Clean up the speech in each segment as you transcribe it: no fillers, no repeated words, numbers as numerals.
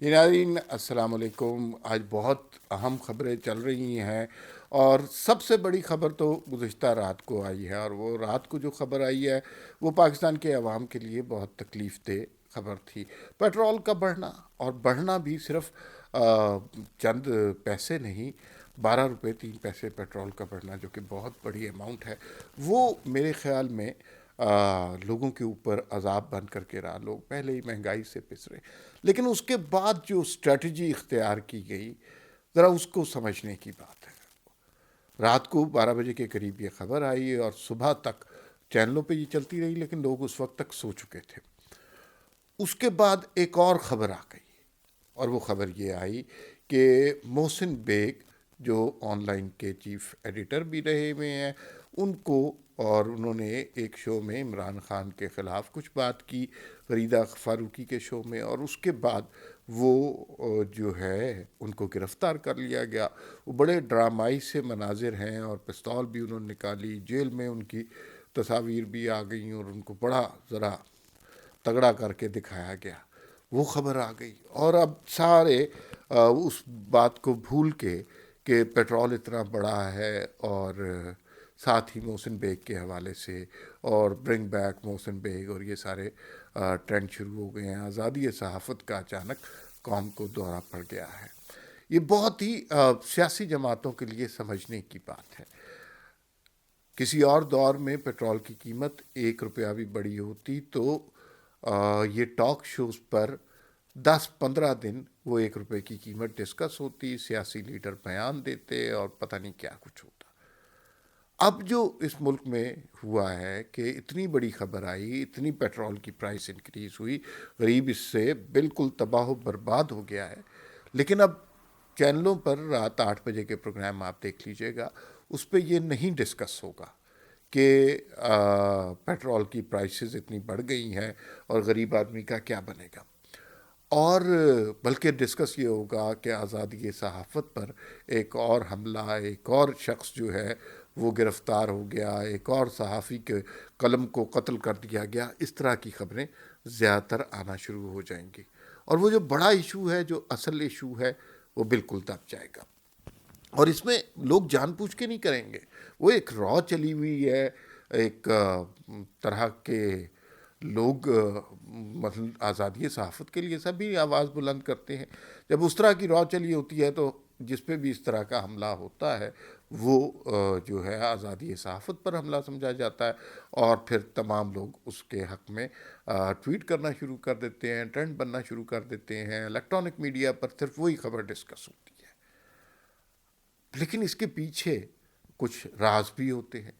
جی ناظرین السلام علیکم. آج بہت اہم خبریں چل رہی ہیں اور سب سے بڑی خبر تو گزشتہ رات کو آئی ہے، اور وہ رات کو جو خبر آئی ہے وہ پاکستان کے عوام کے لیے بہت تکلیف دہ خبر تھی. پیٹرول کا بڑھنا، اور بڑھنا بھی صرف چند پیسے نہیں، 12 روپے 3 پیسے پیٹرول کا بڑھنا، جو کہ بہت بڑی اماؤنٹ ہے. وہ میرے خیال میں لوگوں کے اوپر عذاب بن کر کے رہا. لوگ پہلے ہی مہنگائی سے پس رہے، لیکن اس کے بعد جو اسٹریٹجی اختیار کی گئی، ذرا اس کو سمجھنے کی بات ہے. رات کو 12 بجے کے قریب یہ خبر آئی اور صبح تک چینلوں پہ یہ چلتی رہی، لیکن لوگ اس وقت تک سو چکے تھے. اس کے بعد ایک اور خبر آ گئی، اور وہ خبر یہ آئی کہ محسن بیگ جو آن لائن کے چیف ایڈیٹر بھی رہے ہوئے ہیں، ان کو، اور انہوں نے ایک شو میں عمران خان کے خلاف کچھ بات کی، فریدہ فاروقی کے شو میں، اور اس کے بعد وہ جو ہے ان کو گرفتار کر لیا گیا. وہ بڑے ڈرامائی سے مناظر ہیں، اور پستول بھی انہوں نے نکالی، جیل میں ان کی تصاویر بھی آ گئیں، اور ان کو بڑا ذرا تگڑا کر کے دکھایا گیا. وہ خبر آ گئی، اور اب سارے اس بات کو بھول کے کہ پیٹرول اتنا بڑا ہے، اور ساتھ ہی محسن بیگ کے حوالے سے اور برنگ بیک محسن بیگ اور یہ سارے ٹرینڈ شروع ہو گئے ہیں. آزادی صحافت کا اچانک قوم کو دورہ پڑ گیا ہے. یہ بہت ہی سیاسی جماعتوں کے لیے سمجھنے کی بات ہے. کسی اور دور میں پیٹرول کی قیمت 1 روپیہ بھی بڑی ہوتی تو یہ ٹاک شوز پر 10 15 دن وہ 1 روپے کی قیمت ڈسکس ہوتی، سیاسی لیڈر بیان دیتے، اور پتہ نہیں کیا کچھ ہوتا. اب جو اس ملک میں ہوا ہے کہ اتنی بڑی خبر آئی، اتنی پیٹرول کی پرائس انکریز ہوئی، غریب اس سے بالکل تباہ و برباد ہو گیا ہے. لیکن اب چینلوں پر رات 8 بجے کے پروگرام آپ دیکھ لیجئے گا، اس پہ یہ نہیں ڈسکس ہوگا کہ پیٹرول کی پرائسز اتنی بڑھ گئی ہیں اور غریب آدمی کا کیا بنے گا. اور بلکہ ڈسکس یہ ہوگا کہ آزادی صحافت پر ایک اور حملہ، ایک اور شخص جو ہے وہ گرفتار ہو گیا، ایک اور صحافی کے قلم کو قتل کر دیا گیا. اس طرح کی خبریں زیادہ تر آنا شروع ہو جائیں گی، اور وہ جو بڑا ایشو ہے، جو اصل ایشو ہے، وہ بالکل دب جائے گا. اور اس میں لوگ جان پوچھ کے نہیں کریں گے. وہ ایک را چلی ہوئی ہے، ایک طرح کے لوگ مثلا آزادی صحافت کے لیے سبھی آواز بلند کرتے ہیں. جب اس طرح کی را چلی ہوتی ہے تو جس پہ بھی اس طرح کا حملہ ہوتا ہے وہ جو ہے آزادی صحافت پر حملہ سمجھا جاتا ہے، اور پھر تمام لوگ اس کے حق میں ٹویٹ کرنا شروع کر دیتے ہیں، ٹرینڈ بننا شروع کر دیتے ہیں. الیکٹرانک میڈیا پر صرف وہی خبر ڈسکس ہوتی ہے. لیکن اس کے پیچھے کچھ راز بھی ہوتے ہیں.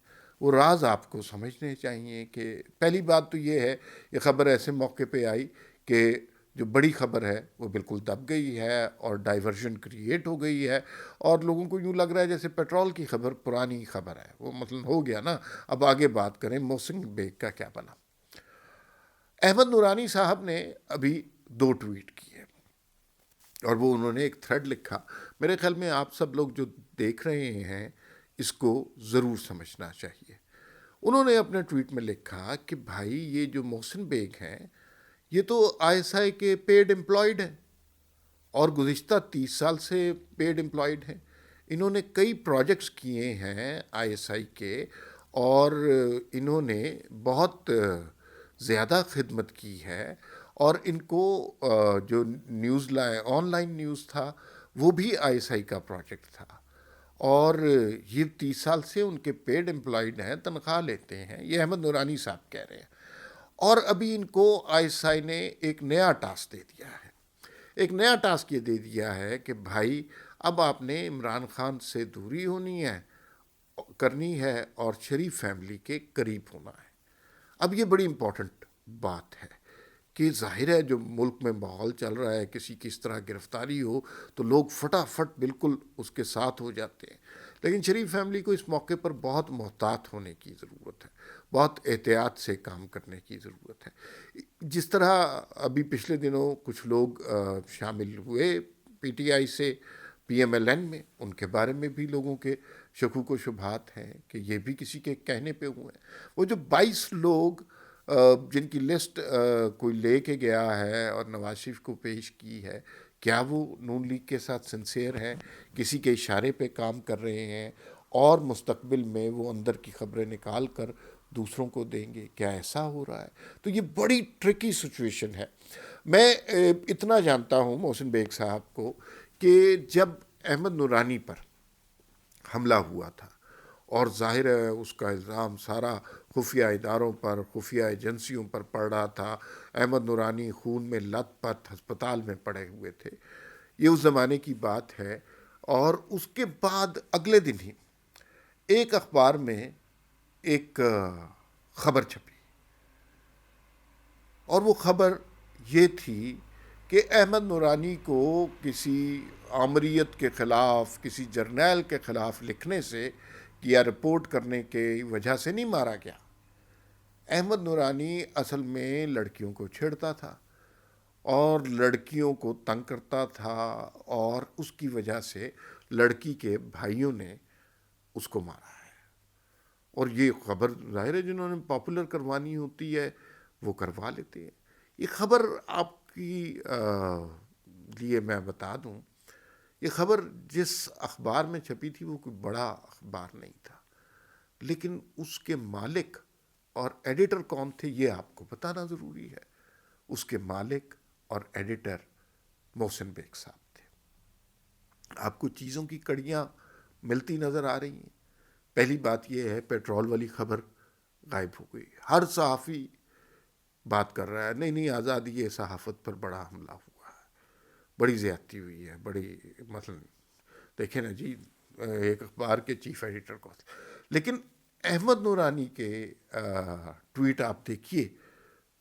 وہ راز آپ کو سمجھنے چاہیے. کہ پہلی بات تو یہ ہے، یہ خبر ایسے موقع پہ آئی کہ جو بڑی خبر ہے وہ بالکل دب گئی ہے، اور ڈائیورژن کریٹ ہو گئی ہے، اور لوگوں کو یوں لگ رہا ہے جیسے پیٹرول کی خبر پرانی خبر ہے. وہ مثلا ہو گیا نا، اب آگے بات کریں محسن بیگ کا کیا بنا. احمد نورانی صاحب نے ابھی 2 ٹویٹ کیے، اور وہ انہوں نے ایک تھریڈ لکھا. میرے خیال میں آپ سب لوگ جو دیکھ رہے ہیں اس کو ضرور سمجھنا چاہیے. انہوں نے اپنے ٹویٹ میں لکھا کہ بھائی یہ جو محسن بیگ ہیں یہ تو آئی ایس آئی کے پیڈ امپلائڈ ہیں، اور گزشتہ 30 سال سے پیڈ امپلائڈ ہیں. انہوں نے کئی پروجیکٹس کیے ہیں آئی ایس آئی کے، اور انہوں نے بہت زیادہ خدمت کی ہے. اور ان کو جو نیوز آن لائن نیوز تھا وہ بھی آئی ایس آئی کا پروجیکٹ تھا، اور یہ 30 سال سے ان کے پیڈ امپلائڈ ہیں، تنخواہ لیتے ہیں. یہ احمد نورانی صاحب کہہ رہے ہیں. اور ابھی ان کو آئی ایس آئی نے ایک نیا ٹاسک دے دیا ہے. ایک نیا ٹاسک یہ دے دیا ہے کہ بھائی اب آپ نے عمران خان سے دوری کرنی ہے، اور شریف فیملی کے قریب ہونا ہے. اب یہ بڑی امپورٹنٹ بات ہے کہ ظاہر ہے جو ملک میں ماحول چل رہا ہے، کسی کی اس طرح گرفتاری ہو تو لوگ فٹافٹ بالکل اس کے ساتھ ہو جاتے ہیں. لیکن شریف فیملی کو اس موقع پر بہت محتاط ہونے کی ضرورت ہے، بہت احتیاط سے کام کرنے کی ضرورت ہے. جس طرح ابھی پچھلے دنوں کچھ لوگ شامل ہوئے پی ٹی آئی سے پی ایم ایل این میں، ان کے بارے میں بھی لوگوں کے شکوک و شبہات ہیں کہ یہ بھی کسی کے کہنے پہ ہوئے ہیں. وہ جو 22 لوگ جن کی لسٹ کوئی لے کے گیا ہے اور نواز شریف کو پیش کی ہے، کیا وہ نون لیگ کے ساتھ سنسیئر ہیں، کسی کے اشارے پہ کام کر رہے ہیں اور مستقبل میں وہ اندر کی خبریں نکال کر دوسروں کو دیں گے؟ کیا ایسا ہو رہا ہے؟ تو یہ بڑی ٹرکی سچویشن ہے۔ میں اتنا جانتا ہوں محسن بیگ صاحب کو کہ جب احمد نورانی پر حملہ ہوا تھا، اور ظاہر ہے اس کا الزام سارا خفیہ اداروں پر، خفیہ ایجنسیوں پر پڑ رہا تھا، احمد نورانی خون میں لت پت ہسپتال میں پڑے ہوئے تھے، یہ اس زمانے کی بات ہے۔ اور اس کے بعد اگلے دن ہی ایک اخبار میں ایک خبر چھپی، اور وہ خبر یہ تھی کہ احمد نورانی کو کسی آمریت کے خلاف، کسی جرنیل کے خلاف لکھنے سے یا رپورٹ کرنے کی وجہ سے نہیں مارا گیا۔ احمد نورانی اصل میں لڑکیوں کو چھیڑتا تھا اور لڑکیوں کو تنگ کرتا تھا، اور اس کی وجہ سے لڑکی کے بھائیوں نے اس کو مارا ہے۔ اور یہ خبر ظاہر ہے جنہوں نے پاپولر کروانی ہوتی ہے وہ کروا لیتے ہیں۔ یہ خبر آپ کی لیے میں بتا دوں، یہ خبر جس اخبار میں چھپی تھی وہ کوئی بڑا اخبار نہیں تھا، لیکن اس کے مالک اور ایڈیٹر کون تھے یہ آپ کو بتانا ضروری ہے۔ اس کے مالک اور ایڈیٹر محسن بیگ صاحب تھے۔ آپ کو چیزوں کی کڑیاں ملتی نظر آ رہی ہیں۔ پہلی بات یہ ہے، پیٹرول والی خبر غائب ہو گئی، ہر صحافی بات کر رہا ہے نہیں نہیں آزادی صحافت پر بڑا حملہ ہوا ہے، بڑی زیادتی ہوئی ہے، بڑی مثلا دیکھیں نا جی، ایک اخبار کے چیف ایڈیٹر کو، لیکن احمد نورانی کے ٹویٹ آپ دیکھیے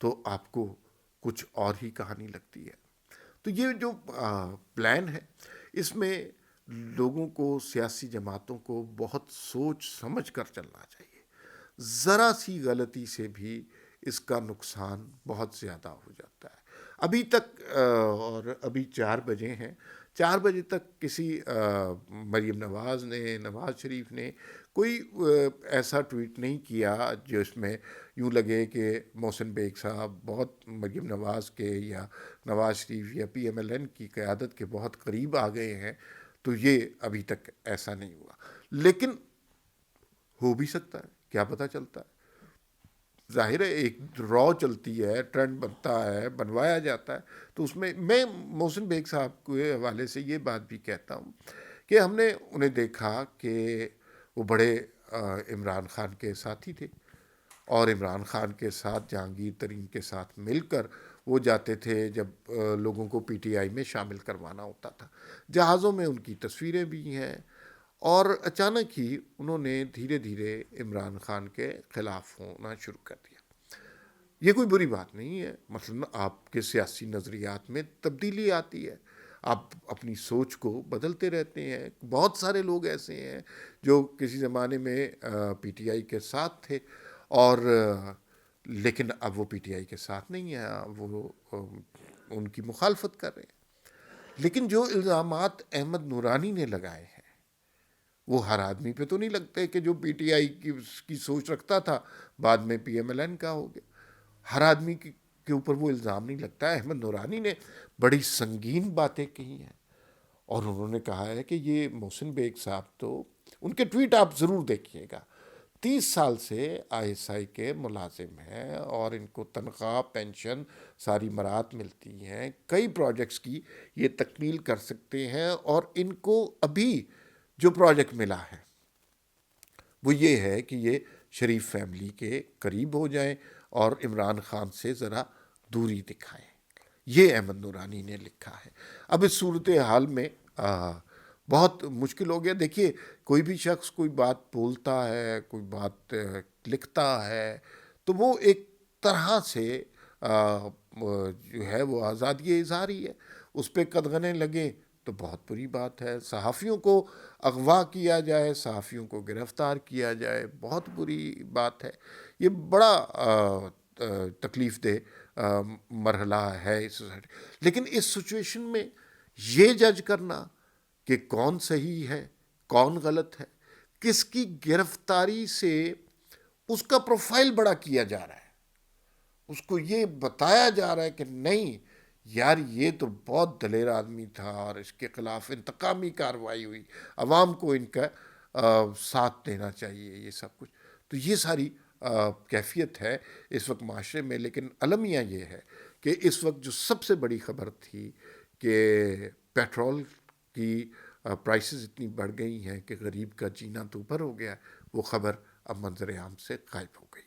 تو آپ کو کچھ اور ہی کہانی لگتی ہے۔ تو یہ جو پلان ہے، اس میں لوگوں کو، سیاسی جماعتوں کو بہت سوچ سمجھ کر چلنا چاہیے۔ ذرا سی غلطی سے بھی اس کا نقصان بہت زیادہ ہو جاتا ہے۔ ابھی تک اور ابھی 4 بجے ہیں، 4 بجے تک کسی مریم نواز نے، نواز شریف نے کوئی ایسا ٹویٹ نہیں کیا جو اس میں یوں لگے کہ محسن بیگ صاحب بہت مریم نواز کے یا نواز شریف یا پی ایم ایل این کی قیادت کے بہت قریب آ گئے ہیں۔ تو یہ ابھی تک ایسا نہیں ہوا، لیکن ہو بھی سکتا ہے، کیا پتہ چلتا ہے۔ ظاہر ہے ایک را چلتی ہے، ٹرینڈ بنتا ہے، بنوایا جاتا ہے، تو اس میں محسن بیگ صاحب کے حوالے سے یہ بات بھی کہتا ہوں کہ ہم نے انہیں دیکھا کہ وہ بڑے عمران خان کے ساتھی تھے، اور عمران خان کے ساتھ، جہانگیر ترین کے ساتھ مل کر وہ جاتے تھے جب لوگوں کو پی ٹی آئی میں شامل کروانا ہوتا تھا۔ جہازوں میں ان کی تصویریں بھی ہیں، اور اچانک ہی انہوں نے دھیرے دھیرے عمران خان کے خلاف ہونا شروع کر دیا۔ یہ کوئی بری بات نہیں ہے، مثلا آپ کے سیاسی نظریات میں تبدیلی آتی ہے، آپ اپنی سوچ کو بدلتے رہتے ہیں۔ بہت سارے لوگ ایسے ہیں جو کسی زمانے میں پی ٹی آئی کے ساتھ تھے، اور لیکن اب وہ پی ٹی آئی کے ساتھ نہیں ہیں، وہ ان کی مخالفت کر رہے ہیں۔ لیکن جو الزامات احمد نورانی نے لگائے ہیں وہ ہر آدمی پہ تو نہیں لگتے کہ جو پی ٹی آئی کی سوچ رکھتا تھا بعد میں پی ایم ایل این کا ہو گیا۔ ہر آدمی کے اوپر وہ الزام نہیں لگتا ہے۔ احمد نورانی نے بڑی سنگین باتیں کہی ہیں، اور انہوں نے کہا ہے کہ یہ محسن بیگ صاحب، تو ان کے ٹویٹ آپ ضرور دیکھیے گا، 30 سال سے آئی ایس آئی کے ملازم ہیں، اور ان کو تنخواہ، پینشن، ساری مراد ملتی ہیں، کئی پروجیکٹس کی یہ تکمیل کر سکتے ہیں، اور ان کو ابھی جو پروجیکٹ ملا ہے وہ یہ ہے کہ یہ شریف فیملی کے قریب ہو جائیں اور عمران خان سے ذرا دوری دکھائیں۔ یہ احمد نورانی نے لکھا ہے۔ اب اس صورتحال میں بہت مشکل ہو گیا۔ دیکھیے، کوئی بھی شخص کوئی بات بولتا ہے، کوئی بات لکھتا ہے، تو وہ ایک طرح سے جو ہے وہ آزادی اظہار ہی ہے، اس پہ قدغنیں لگیں تو بہت بری بات ہے۔ صحافیوں کو اغوا کیا جائے، صحافیوں کو گرفتار کیا جائے، بہت بری بات ہے۔ یہ بڑا تکلیف دہ مرحلہ ہے اس سوسائٹی۔ لیکن اس سچویشن میں یہ جج کرنا کہ کون صحیح ہے، کون غلط ہے، کس کی گرفتاری سے اس کا پروفائل بڑا کیا جا رہا ہے، اس کو یہ بتایا جا رہا ہے کہ نہیں یار یہ تو بہت دلیر آدمی تھا اور اس کے خلاف انتقامی کارروائی ہوئی، عوام کو ان کا ساتھ دینا چاہیے، یہ سب کچھ. تو یہ ساری کیفیت ہے اس وقت معاشرے میں. لیکن المیہ یہ ہے کہ اس وقت جو سب سے بڑی خبر تھی کہ پیٹرول کی پرائسز اتنی بڑھ گئی ہیں کہ غریب کا جینا تو اوپر ہو گیا، وہ خبر اب منظر عام سے غائب ہو گئی.